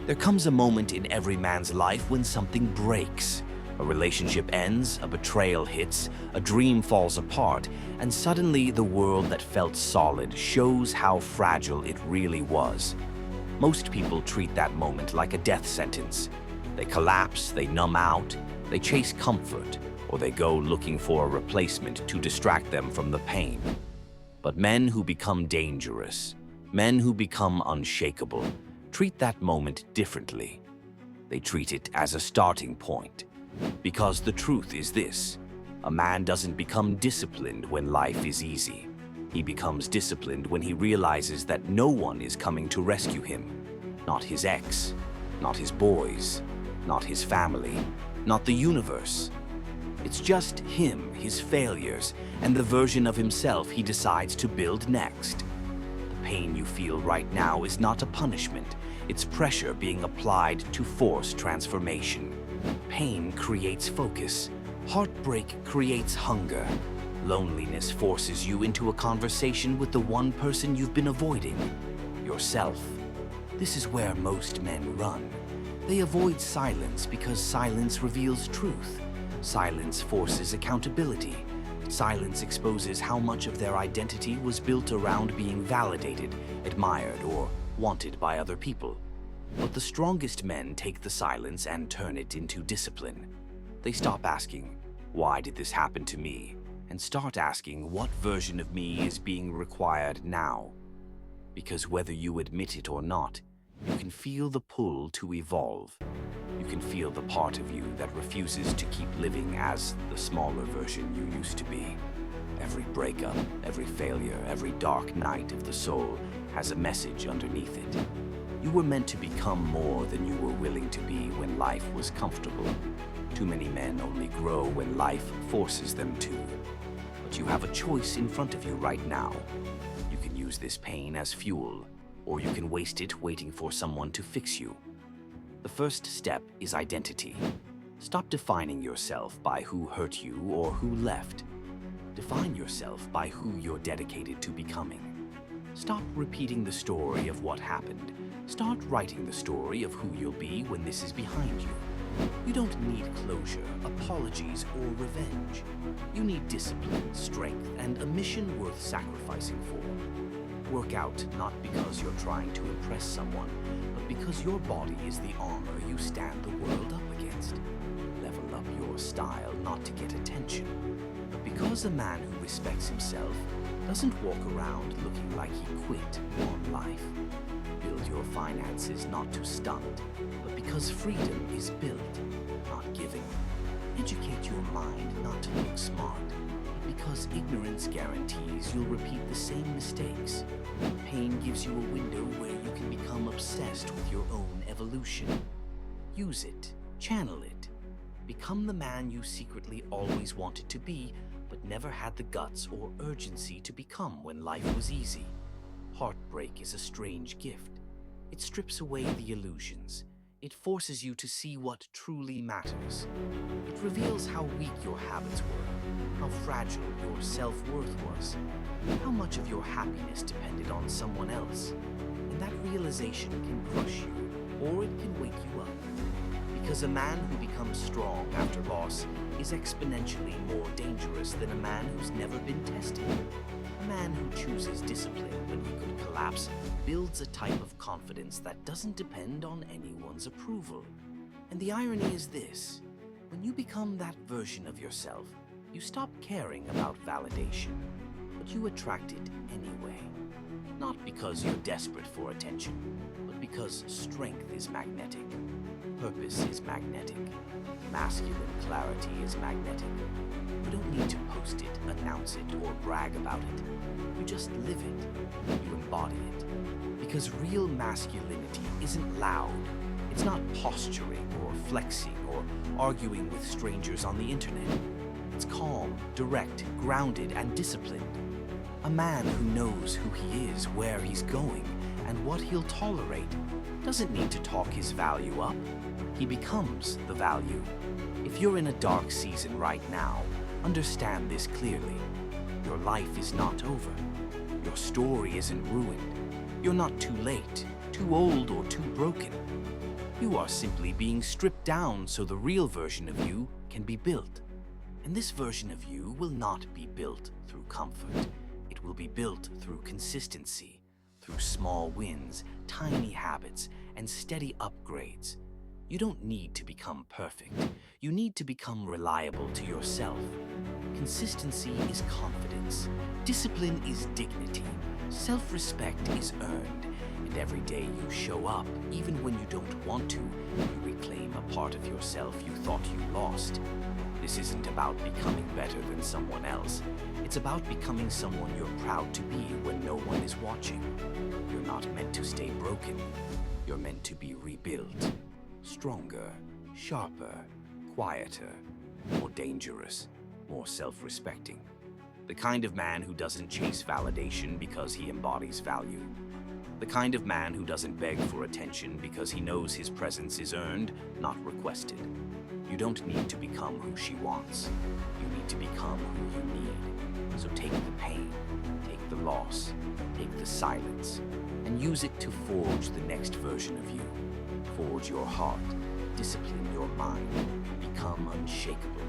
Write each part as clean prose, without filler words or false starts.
There comes a moment in every man's life when something breaks. A relationship ends, a betrayal hits, a dream falls apart, and suddenly the world that felt solid shows how fragile it really was. Most people treat that moment like a death sentence. They collapse, they numb out, they chase comfort, or they go looking for a replacement to distract them from the pain. But men who become dangerous, men who become unshakable, treat that moment differently. They treat it as a starting point. Because the truth is this: a man doesn't become disciplined when life is easy. He becomes disciplined when he realizes that no one is coming to rescue him. Not his ex, not his boys, not his family, not the universe. It's just him, his failures, and the version of himself he decides to build next. The pain you feel right now is not a punishment. It's pressure being applied to force transformation. Pain creates focus. Heartbreak creates hunger. Loneliness forces you into a conversation with the one person you've been avoiding: yourself. This is where most men run. They avoid silence because silence reveals truth. Silence forces accountability. Silence exposes how much of their identity was built around being validated, admired, or wanted by other people. But the strongest men take the silence and turn it into discipline. They stop asking, "Why did this happen to me?" and start asking, "What version of me is being required now?" Because whether you admit it or not, you can feel the pull to evolve. You can feel the part of you that refuses to keep living as the smaller version you used to be. Every breakup, every failure, every dark night of the soul has a message underneath it. You were meant to become more than you were willing to be when life was comfortable. Too many men only grow when life forces them to. But you have a choice in front of you right now. You can use this pain as fuel, or you can waste it waiting for someone to fix you. The first step is identity. Stop defining yourself by who hurt you or who left. Define yourself by who you're dedicated to becoming. Stop repeating the story of what happened. Start writing the story of who you'll be when this is behind you. You don't need closure, apologies, or revenge. You need discipline, strength, and a mission worth sacrificing for. Work out not because you're trying to impress someone, but because your body is the armor you stand the world up against. Level up your style not to get attention, but because a man who respects himself doesn't walk around looking like he quit on life. Build your finances not to stunt, but because freedom is built, not given. Educate your mind not to look smart, but because ignorance guarantees you'll repeat the same mistakes. Pain gives you a window where you can become obsessed with your own evolution. Use it, channel it. Become the man you secretly always wanted to be, but never had the guts or urgency to become when life was easy. Heartbreak is a strange gift. It strips away the illusions. It forces you to see what truly matters. It reveals how weak your habits were, how fragile your self-worth was, how much of your happiness depended on someone else. And that realization can crush you, or it can wake you up. Because a man who becomes strong after loss is exponentially more dangerous than a man who's never been tested. A man who chooses discipline when he could collapse builds a type of confidence that doesn't depend on anyone's approval. And the irony is this: when you become that version of yourself, you stop caring about validation, but you attract it anyway. Not because you're desperate for attention, but because strength is magnetic. Purpose is magnetic. Masculine clarity is magnetic. You don't need to post it, announce it, or brag about it. You just live it. You embody it. Because real masculinity isn't loud. It's not posturing or flexing or arguing with strangers on the internet. It's calm, direct, grounded, and disciplined. A man who knows who he is, where he's going, and what he'll tolerate doesn't need to talk his value up. He becomes the value. If you're in a dark season right now, understand this clearly. Your life is not over. Your story isn't ruined. You're not too late, too old, or too broken. You are simply being stripped down so the real version of you can be built. And this version of you will not be built through comfort. It will be built through consistency, through small wins, tiny habits, and steady upgrades. You don't need to become perfect. You need to become reliable to yourself. Consistency is confidence. Discipline is dignity. Self-respect is earned. And every day you show up, even when you don't want to, you reclaim a part of yourself you thought you lost. This isn't about becoming better than someone else. It's about becoming someone you're proud to be when no one is watching. You're not meant to stay broken. You're meant to be rebuilt. Stronger, sharper, quieter, more dangerous, more self-respecting. The kind of man who doesn't chase validation because he embodies value. The kind of man who doesn't beg for attention because he knows his presence is earned, not requested. You don't need to become who she wants. You need to become who you need. So take the pain, take the loss, take the silence, and use it to forge the next version of you. Forge your heart, discipline your mind, become unshakable.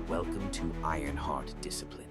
Welcome to Ironheart Discipline.